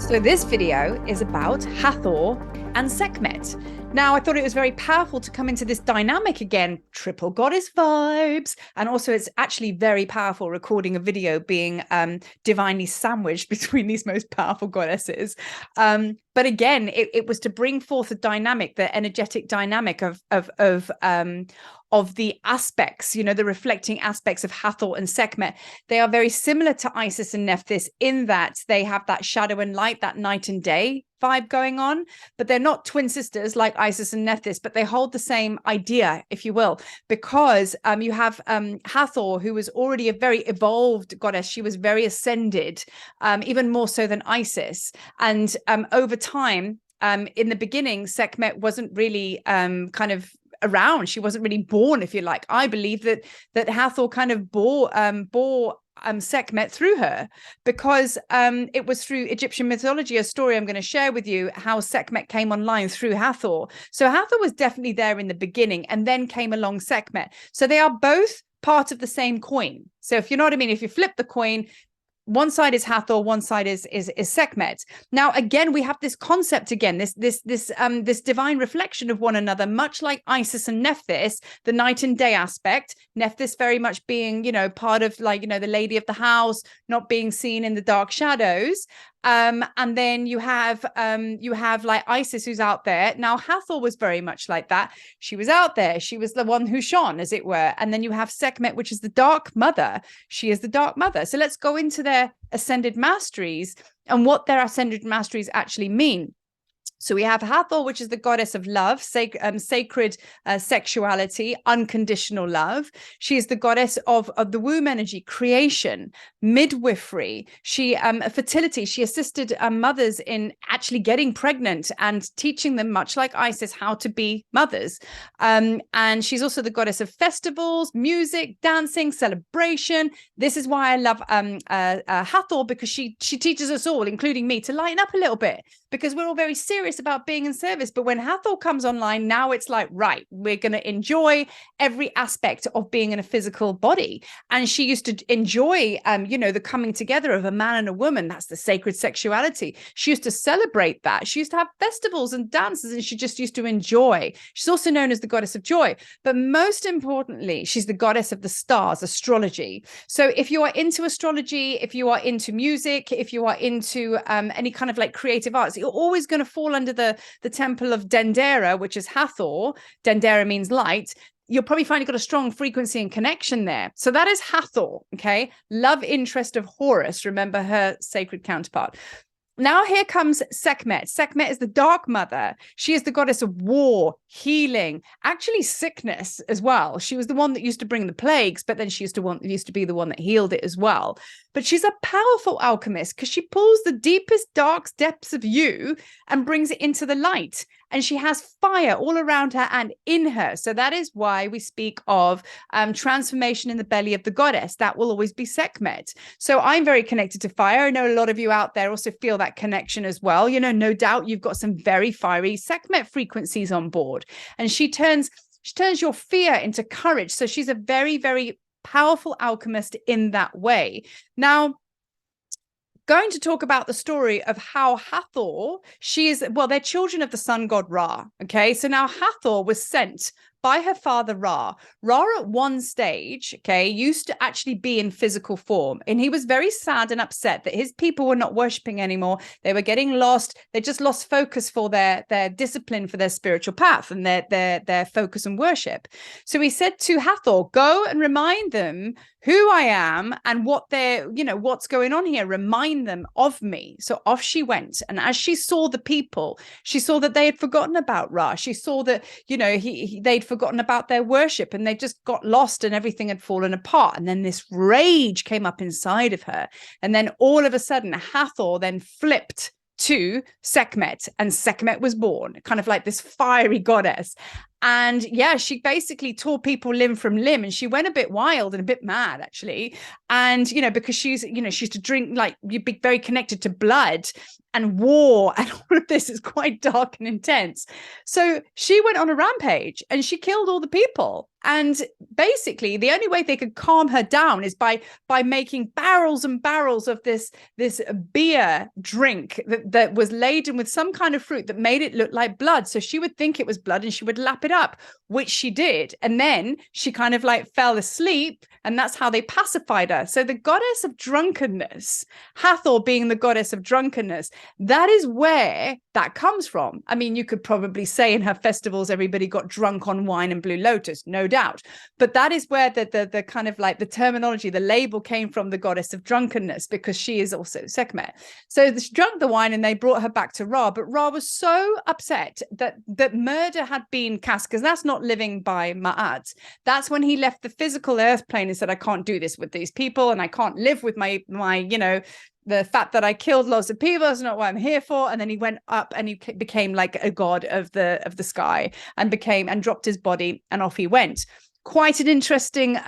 So this video is about Hathor and Sekhmet. Now, I thought it was very powerful to come into this dynamic again, triple goddess vibes. And also it's actually very powerful recording a video being divinely sandwiched between these most powerful goddesses. But again, it was to bring forth a dynamic, the energetic dynamic of the aspects, the reflecting aspects of Hathor and Sekhmet. They are very similar to Isis and Nephthys in that they have that shadow and light, that night and day vibe going on, but they're not twin sisters like Isis and Nephthys, but they hold the same idea, if you will, because you have Hathor, who was already a very evolved goddess. She was very ascended, even more so than Isis. And over time, in the beginning, Sekhmet wasn't really kind of around. She wasn't really born, if you like. I believe that Hathor kind of bore Sekhmet through her, because it was through Egyptian mythology, a story I'm going to share with you, how Sekhmet came online through Hathor. So Hathor was definitely there in the beginning, and then came along Sekhmet. So they are both part of the same coin. So if you know what I mean, if you flip the coin, one side is Hathor, one side is Sekhmet. Now, again, we have this concept again, this divine reflection of one another, much like Isis and Nephthys, the night and day aspect. Nephthys very much being, part of the lady of the house, not being seen in the dark shadows. And then you have like Isis, who's out there. Now, Hathor was very much like that. She was out there. She was the one who shone, as it were. And then you have Sekhmet, which is the dark mother. She is the dark mother. So let's go into their ascended masteries and what their ascended masteries actually mean. So we have Hathor, which is the goddess of love, sacred sexuality, unconditional love. She is the goddess of the womb energy, creation, midwifery. She fertility. She assisted mothers in actually getting pregnant and teaching them, much like Isis, how to be mothers. And she's also the goddess of festivals, music, dancing, celebration. This is why I love Hathor, because she teaches us all, including me, to lighten up a little bit, because we're all very serious about being in service. But when Hathor comes online, now it's like, right, we're going to enjoy every aspect of being in a physical body. And she used to enjoy, the coming together of a man and a woman. That's the sacred sexuality. She used to celebrate that. She used to have festivals and dances, and she just used to enjoy. She's also known as the goddess of joy. But most importantly, she's the goddess of the stars, astrology. So if you are into astrology, if you are into music, if you are into any kind of like creative arts, you're always going to fall under the temple of Dendera, which is Hathor. Dendera means light. You'll probably find you've got a strong frequency and connection there. So that is Hathor, okay? Love interest of Horus, remember her sacred counterpart. Now here comes Sekhmet. Sekhmet is the dark mother. She is the goddess of war, healing, actually sickness as well. She was the one that used to bring the plagues, but then she used to be the one that healed it as well. But she's a powerful alchemist, because she pulls the deepest, dark depths of you and brings it into the light. And she has fire all around her and in her. So that is why we speak of transformation in the belly of the goddess. That will always be Sekhmet. So I'm very connected to fire. I know a lot of you out there also feel that connection as well. No doubt you've got some very fiery Sekhmet frequencies on board. And she turns your fear into courage. So she's a very, very powerful alchemist in that way. Now, going to talk about the story of how Hathor, they're children of the sun god Ra. Okay, so now Hathor was sent by her father Ra. Ra at one stage, okay, used to actually be in physical form. And he was very sad and upset that his people were not worshipping anymore. They were getting lost. They just lost focus for their discipline, for their spiritual path and their focus and worship. So he said to Hathor, go and remind them who I am and what what's going on here. Remind them of me. So off she went. And as she saw the people, she saw that they had forgotten about Ra. She saw that, they'd forgotten about their worship, and they just got lost and everything had fallen apart. And then this rage came up inside of her. And then all of a sudden, Hathor then flipped to Sekhmet, and Sekhmet was born, kind of like this fiery goddess. And yeah, she basically tore people limb from limb, and she went a bit wild and a bit mad, actually. And, you know, because she's, you know, she used to drink, like, you'd be very connected to blood and war, and all of this is quite dark and intense. So she went on a rampage and she killed all the people. And basically the only way they could calm her down is by making barrels and barrels of this beer drink that was laden with some kind of fruit that made it look like blood. So she would think it was blood and she would lap it up, which she did. And then she kind of like fell asleep, and that's how they pacified her. So the goddess of drunkenness, Hathor being the goddess of drunkenness, that is where that comes from. I mean, you could probably say in her festivals, everybody got drunk on wine and Blue Lotus, no doubt. But that is where the kind of like the terminology, the label came from, the goddess of drunkenness, because she is also Sekhmet. So she drank the wine and they brought her back to Ra. But Ra was so upset that murder had been cast, because that's not living by Ma'at. That's when he left the physical earth plane and said, I can't do this with these people, and I can't live with my you know, the fact that I killed lots of people is not what I'm here for. And then he went up and he became like a god of the sky, and dropped his body, and off he went. Quite an interesting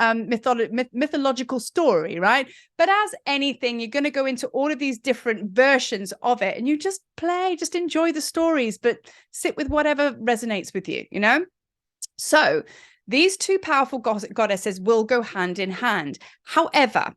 mythological story, right? But as anything, you're going to go into all of these different versions of it, and you just enjoy the stories, but sit with whatever resonates with you, you know? So these two powerful goddesses will go hand in hand. However,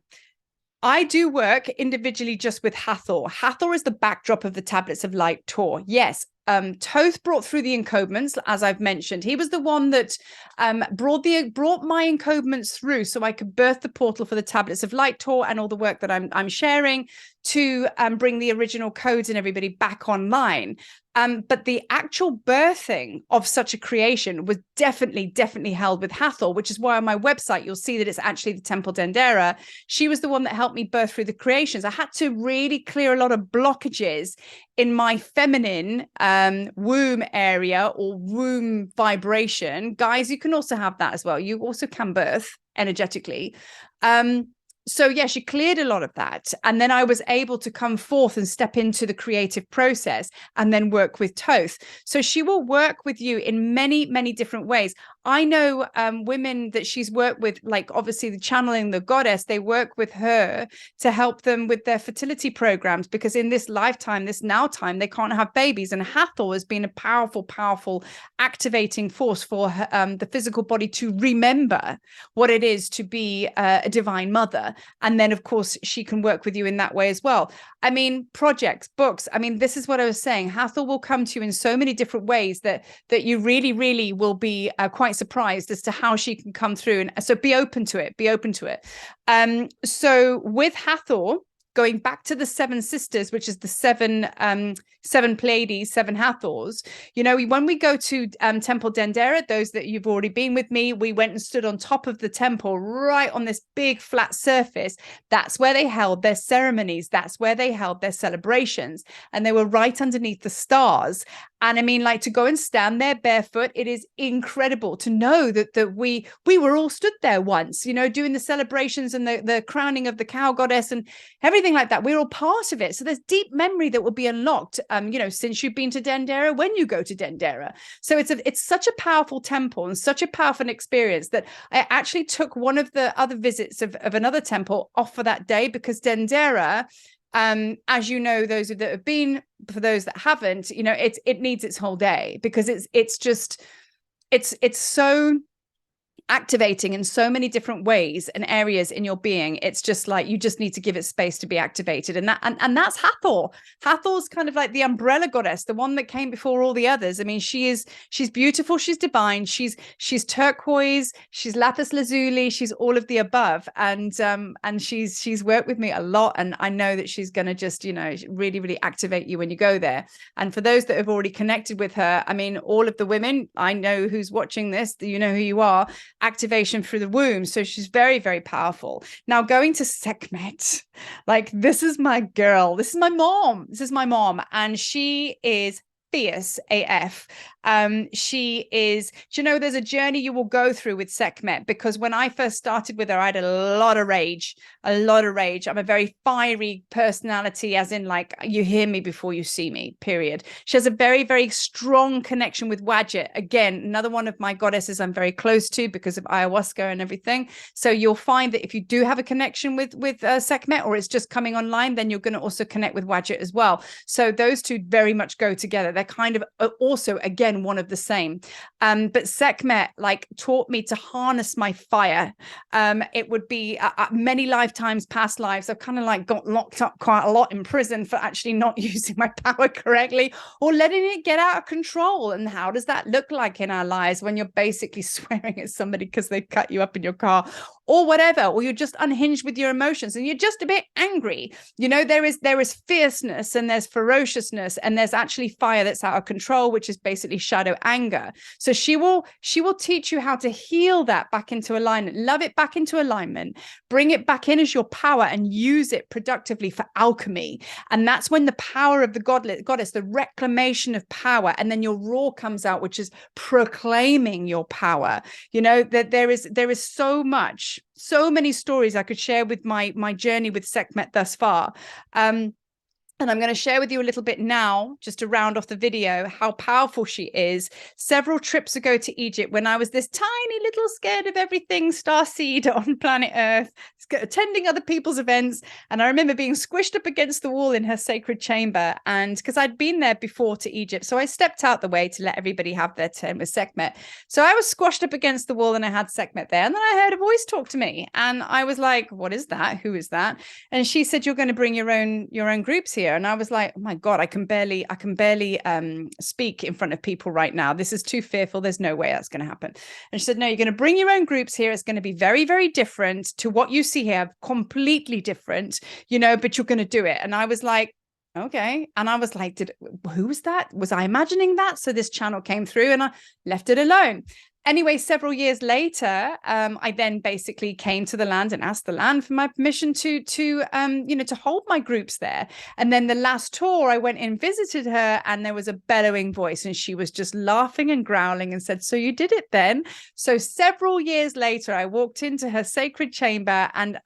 I do work individually just with Hathor. Hathor is the backdrop of the Tablets of Light tour. Yes, Thoth brought through the encodements, as I've mentioned. He was the one that brought my encodements through, so I could birth the portal for the Tablets of Light tour and all the work that I'm sharing to bring the original codes and everybody back online. But the actual birthing of such a creation was definitely held with Hathor, which is why on my website you'll see that it's actually the Temple Dendera. She was the one that helped me birth through the creations. I had to really clear a lot of blockages in my feminine womb area or womb vibration. Guys, you can also have that as well. You also can birth energetically. So yeah, she cleared a lot of that. And then I was able to come forth and step into the creative process and then work with Thoth. So she will work with you in many different ways. I know women that she's worked with, like obviously the channeling the goddess, they work with her to help them with their fertility programs, because in this lifetime, this now time, they can't have babies. And Hathor has been a powerful activating force for her, the physical body to remember what it is to be a divine mother. And then, of course, she can work with you in that way as well. I mean, projects, books. I mean, this is what I was saying. Hathor will come to you in so many different ways that you really will be quite surprised as to how she can come through. And so be open to it. Be open to it. So with Hathor, going back to the seven sisters, which is the seven Pleiades, seven Hathors, you know, when we go to Temple Dendera, those that you've already been with me, we went and stood on top of the temple, right on this big flat surface. That's where they held their ceremonies. That's where they held their celebrations. And they were right underneath the stars. And I mean, like, to go and stand there barefoot, it is incredible to know that we were all stood there once, you know, doing the celebrations and the crowning of the cow goddess and everything like that. We're all part of it. So there's deep memory that will be unlocked, you know, since you've been to Dendera, when you go to Dendera. So it's such a powerful temple and such a powerful experience that I actually took one of the other visits of another temple off for that day, because Dendera, as you know, those that have been, for those that haven't, you know, it needs its whole day, because it's so activating in so many different ways and areas in your being. It's just like, you just need to give it space to be activated. And that's Hathor. Hathor's kind of like the umbrella goddess, the one that came before all the others. I mean, she's beautiful, she's divine, she's turquoise, she's lapis lazuli, she's all of the above. And she's worked with me a lot, and I know that she's going to just, you know, really activate you when you go there. And for those that have already connected with her, I mean, all of the women I know who's watching this, you know who you are, activation through the womb. So she's very powerful. Now, going to Sekhmet, like, this is my girl. This is my mom. And she is fierce AF. She is, do you know, there's a journey you will go through with Sekhmet, because when I first started with her, I had a lot of rage. I'm a very fiery personality, as in, like, you hear me before you see me, period. She has a very, very strong connection with Wadjet. Again, another one of my goddesses I'm very close to because of ayahuasca and everything. So you'll find that if you do have a connection with Sekhmet, or it's just coming online, then you're going to also connect with Wadjet as well. So those two very much go together. They're kind of also, again, one of the same. But Sekhmet, like, taught me to harness my fire. It would be many lifetimes, past lives, I've kind of like got locked up quite a lot in prison for actually not using my power correctly, or letting it get out of control. And how does that look like in our lives when you're basically swearing at somebody because they've cut you up in your car, or whatever, or you're just unhinged with your emotions and you're just a bit angry? You know, there is fierceness, and there's ferociousness, and there's actually fire that's out of control, which is basically shadow anger. So she will teach you how to heal that back into alignment, love it back into alignment, bring it back in as your power, and use it productively for alchemy. And that's when the power of the goddess, the reclamation of power, and then your raw comes out, which is proclaiming your power. You know, that there is so many stories I could share with my journey with Sekhmet thus far. And I'm going to share with you a little bit now, just to round off the video, how powerful she is. Several trips ago to Egypt, when I was this tiny little scared of everything starseed on planet Earth, attending other people's events. And I remember being squished up against the wall in her sacred chamber. And because I'd been there before to Egypt, so I stepped out the way to let everybody have their turn with Sekhmet. So I was squashed up against the wall and I had Sekhmet there. And then I heard a voice talk to me. And I was like, what is that? Who is that? And she said, you're going to bring your own groups here. And I was like, oh my God, I can barely speak in front of people right now. This is too fearful. There's no way that's going to happen. And she said, no, you're going to bring your own groups here. It's going to be very, very different to what you see here, completely different, you know, but you're going to do it. And I was like, okay. And I was like, who was that? Was I imagining that? So this channel came through and I left it alone. Anyway, several years later, I then basically came to the land and asked the land for my permission to hold my groups there. And then the last tour, I went and visited her, and there was a bellowing voice, and she was just laughing and growling and said, "So you did it then?" So several years later, I walked into her sacred chamber, and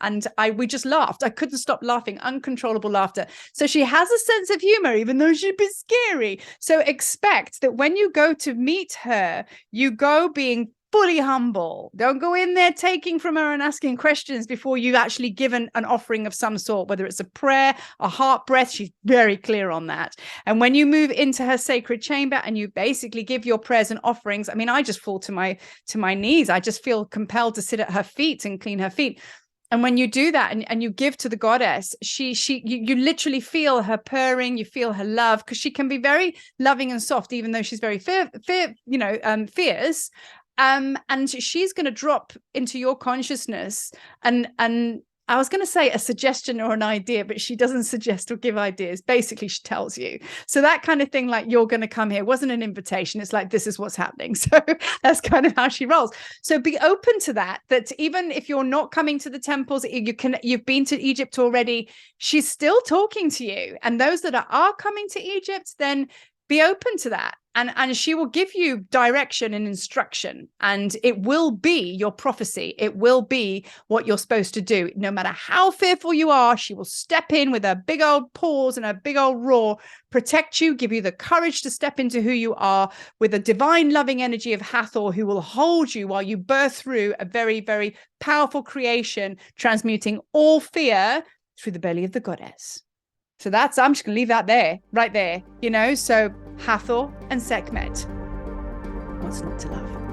we just laughed. I couldn't stop laughing, uncontrollable laughter. So she has a sense of humor, even though she'd be scary. So expect that when you go to meet her, you go being fully humble. Don't go in there taking from her and asking questions before you've actually given an offering of some sort, whether it's a prayer, a heart breath. She's very clear on that. And when you move into her sacred chamber and you basically give your prayers and offerings, I mean, I just fall to my knees. I just feel compelled to sit at her feet and clean her feet. And when you do that and you give to the goddess, you literally feel her purring, you feel her love, because she can be very loving and soft, even though she's very fierce. And she's going to drop into your consciousness and I was going to say a suggestion or an idea, but she doesn't suggest or give ideas. Basically, she tells you. So that kind of thing, like, you're going to come here, wasn't an invitation. It's like, this is what's happening. So that's kind of how she rolls. So be open to that even if you're not coming to the temples, you've been to Egypt already, she's still talking to you. And those that are coming to Egypt, then be open to that. And she will give you direction and instruction, and it will be your prophecy. It will be what you're supposed to do. No matter how fearful you are, she will step in with her big old paws and her big old roar, protect you, give you the courage to step into who you are with the divine loving energy of Hathor, who will hold you while you birth through a very, very powerful creation, transmuting all fear through the belly of the goddess. So I'm just going to leave that there, right there, you know. So Hathor and Sekhmet, what's not to love?